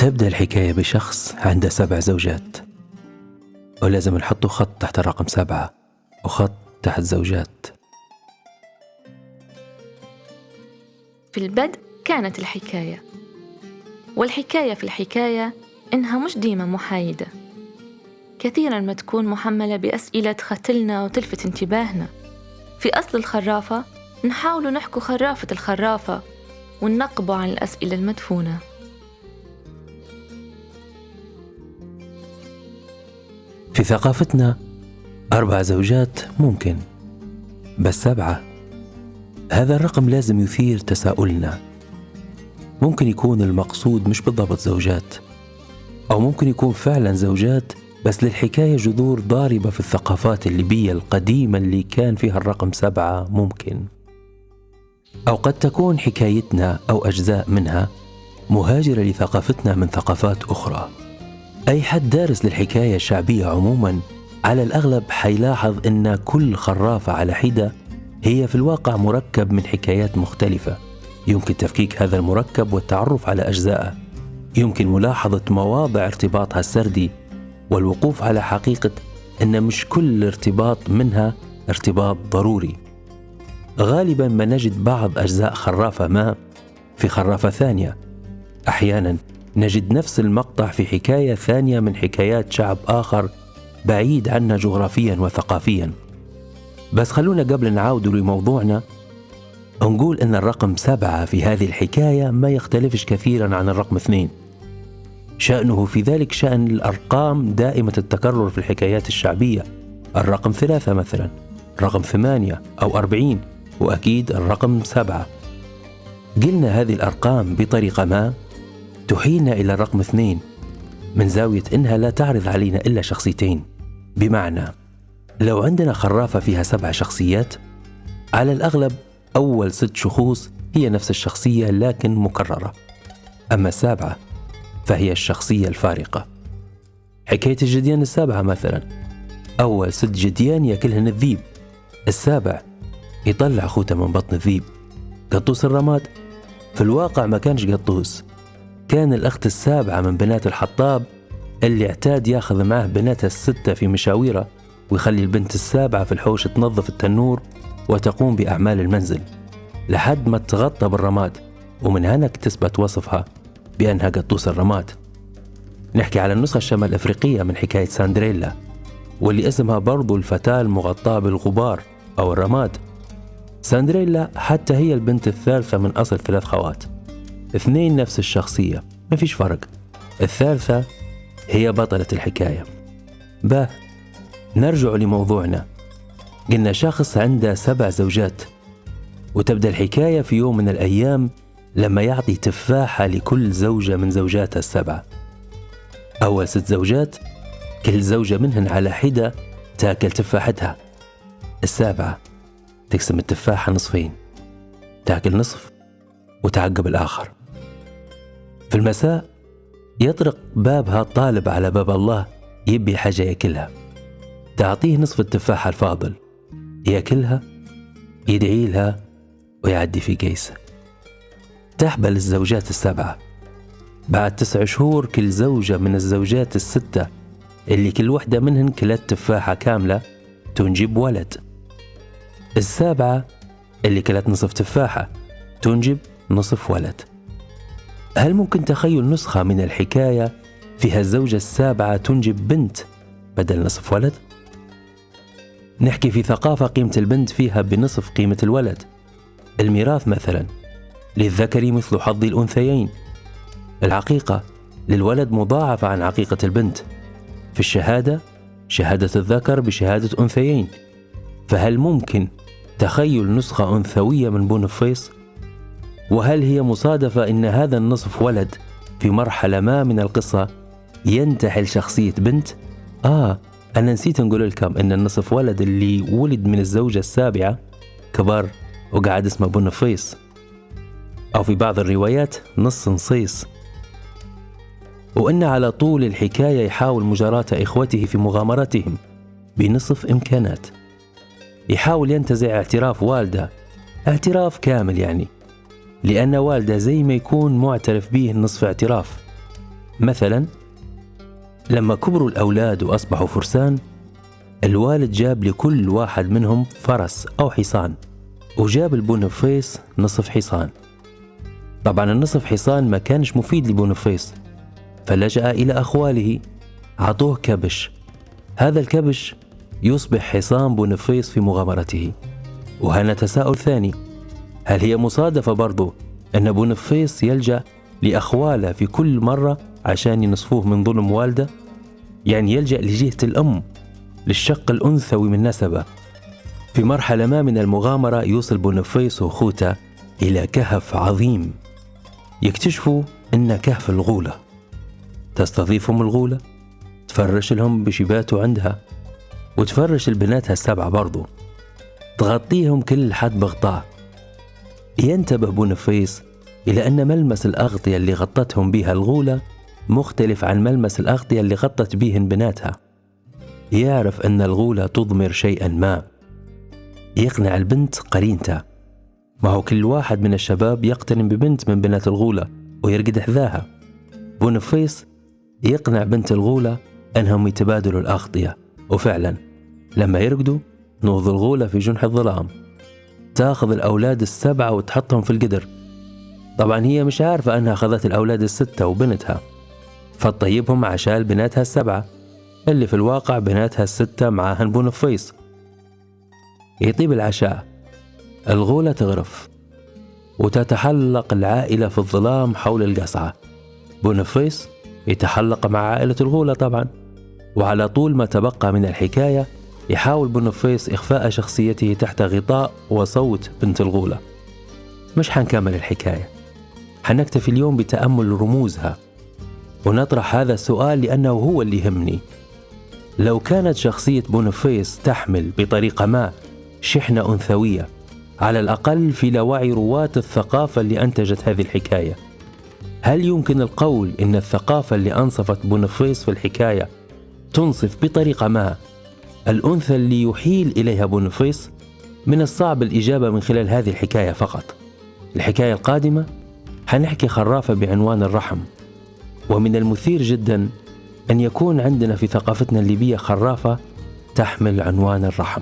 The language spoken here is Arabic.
تبدأ الحكاية بشخص عنده 7 زوجات، ولازم نحطوا خط تحت الرقم 7 وخط تحت زوجات. في البدء كانت الحكاية، والحكاية في الحكاية إنها مش ديما محايدة، كثيراً ما تكون محملة بأسئلة تختلنا وتلفت انتباهنا. في أصل الخرافة نحاول نحكوا خرافة الخرافة وننقبوا عن الأسئلة المدفونة. في ثقافتنا 4 زوجات ممكن، بس 7 هذا الرقم لازم يثير تساؤلنا. ممكن يكون المقصود مش بالضبط زوجات، أو ممكن يكون فعلا زوجات بس للحكاية جذور ضاربة في الثقافات الليبية القديمة اللي كان فيها الرقم 7 ممكن. أو قد تكون حكايتنا أو أجزاء منها مهاجرة لثقافتنا من ثقافات أخرى. أي حد دارس للحكاية الشعبية عموما على الأغلب حيلاحظ أن كل خرافة على حدة هي في الواقع مركب من حكايات مختلفة. يمكن تفكيك هذا المركب والتعرف على أجزائه، يمكن ملاحظة مواضع ارتباطها السردي والوقوف على حقيقة أن مش كل ارتباط منها ارتباط ضروري. غالبا ما نجد بعض أجزاء خرافة ما في خرافة ثانية، أحيانا نجد نفس المقطع في حكاية ثانية من حكايات شعب آخر بعيد عنا جغرافيا وثقافيا. بس خلونا قبل نعود لموضوعنا نقول أن الرقم 7 في هذه الحكاية ما يختلفش كثيرا عن الرقم 2. شأنه في ذلك شأن الأرقام دائمة التكرر في الحكايات الشعبية، الرقم 3 مثلا، رقم 8 أو 40، وأكيد الرقم 7. قلنا هذه الأرقام بطريقة ما تحيلنا إلى الرقم 2 من زاوية إنها لا تعرض علينا إلا شخصيتين. بمعنى لو عندنا خرافة فيها 7 شخصيات، على الأغلب أول 6 شخوص هي نفس الشخصية لكن مكررة، أما 7 فهي الشخصية الفارقة. حكاية الجديان 7 مثلا، أول 6 جديان يأكلهن الذيب، 7 يطلع خوته من بطن الذيب. قطوس الرماد في الواقع ما كانش قطوس، كان الأخت 7 من بنات الحطاب اللي اعتاد ياخذ معه بناتها 6 في مشاويره، ويخلي البنت 7 في الحوش تنظف التنور وتقوم بأعمال المنزل لحد ما تغطى بالرماد، ومن هنا اكتسبت وصفها بأنها قطوس الرماد. نحكي على النسخة الشمال الأفريقية من حكاية ساندريلا، واللي اسمها برضو الفتاة المغطاة بالغبار أو الرماد. ساندريلا حتى هي البنت الثالثة من أصل 3 خوات، 2 نفس الشخصية، ما فيش فرق. الثالثة هي بطلة الحكاية. نرجع لموضوعنا. قلنا شخص عنده 7 زوجات، وتبدأ الحكاية في يوم من الأيام لما يعطي تفاحة لكل زوجة من زوجاتها 7. أول 6 زوجات كل زوجة منهن على حدة تاكل تفاحتها، 7 تقسم التفاحة نصفين، تاكل نصف وتعقب الآخر. في المساء يطرق بابها طالب على باب الله يبي حاجة يأكلها، تعطيه نصف التفاحة الفاضل يأكلها، يدعي لها ويعدي في قيسه. تحبل الزوجات 7. بعد 9 شهور كل زوجة من الزوجات 6 اللي كل وحدة منهن كلت تفاحة كاملة تنجب ولد. 7 اللي كلت نصف تفاحة تنجب نصف ولد. هل ممكن تخيل نسخة من الحكاية فيها الزوجة 7 تنجب بنت بدل نصف ولد؟ نحكي في ثقافة قيمة البنت فيها بنصف قيمة الولد. الميراث مثلا للذكر مثل حظ الأنثيين. العقيقة للولد مضاعفة عن عقيقة البنت. في الشهادة شهادة الذكر بشهادة أنثيين. فهل ممكن تخيل نسخة أنثوية من بونفيس؟ وهل هي مصادفة إن هذا النصف ولد في مرحلة ما من القصة ينتحل شخصية بنت؟ أنا نسيت نقول لكم إن النصف ولد اللي ولد من الزوجة 7 كبر وقعد اسمه بونفيس، أو في بعض الروايات نص نصيص. وإن على طول الحكاية يحاول مجاراة إخوته في مغامرتهم بنصف إمكانات. يحاول ينتزع اعتراف والده، اعتراف كامل يعني، لأن والده زي ما يكون معترف به نصف اعتراف. مثلا لما كبروا الأولاد وأصبحوا فرسان، الوالد جاب لكل واحد منهم فرس أو حصان، وجاب البونفيس نصف حصان. طبعا النصف حصان ما كانش مفيد لبونفيس، فلجأ إلى أخواله، عطوه كبش. هذا الكبش يصبح حصان بونفيس في مغامرته. وهنا تساؤل ثاني، هل هي مصادفة برضو أن بونفيس يلجأ لأخواله في كل مرة عشان ينصفوه من ظلم والده؟ يعني يلجأ لجهة الأم، للشق الأنثوي من نسبه. في مرحلة ما من المغامرة يوصل بونفيس وخوته إلى كهف عظيم، يكتشفوا إنه كهف الغولة. تستضيفهم الغولة، تفرش لهم بشباته عندها، وتفرش البناتها السبعة برضو، تغطيهم كل حد بغطاء. ينتبه بونفيس إلى أن ملمس الأغطية اللي غطتهم بها الغولة مختلف عن ملمس الأغطية اللي غطت بهن بناتها. يعرف أن الغولة تضمر شيئا ما. يقنع البنت قرينته، ما هو كل واحد من الشباب يقترن ببنت من بنات الغولة ويرقد حذاها. بونفيس يقنع بنت الغولة أنهم يتبادلوا الأغطية، وفعلا لما يرقدوا نوض الغولة في جنح الظلام، تاخذ الأولاد السبعة وتحطهم في القدر. طبعا هي مش عارفة أنها أخذت الأولاد الستة وبنتها، فتطيبهم عشان بناتها السبعة اللي في الواقع بناتها الستة معاهن بونفيس. يطيب العشاء، الغولة تغرف، وتتحلق العائلة في الظلام حول القصعة. بونفيس يتحلق مع عائلة الغولة طبعا. وعلى طول ما تبقى من الحكاية يحاول بونفيس إخفاء شخصيته تحت غطاء وصوت بنت الغولة. مش حنكمل الحكاية، حنكتفي اليوم بتأمل رموزها ونطرح هذا السؤال لأنه هو اللي يهمني. لو كانت شخصية بونفيس تحمل بطريقة ما شحنة أنثوية، على الأقل في لاوعي رواة الثقافة اللي أنتجت هذه الحكاية، هل يمكن القول إن الثقافة اللي أنصفت بونفيس في الحكاية تنصف بطريقة ما الأنثى اللي يحيل إليها بونفيس؟ من الصعب الإجابة من خلال هذه الحكاية فقط. الحكاية القادمة حنحكي خرافة بعنوان الرحم، ومن المثير جدا أن يكون عندنا في ثقافتنا الليبية خرافة تحمل عنوان الرحم.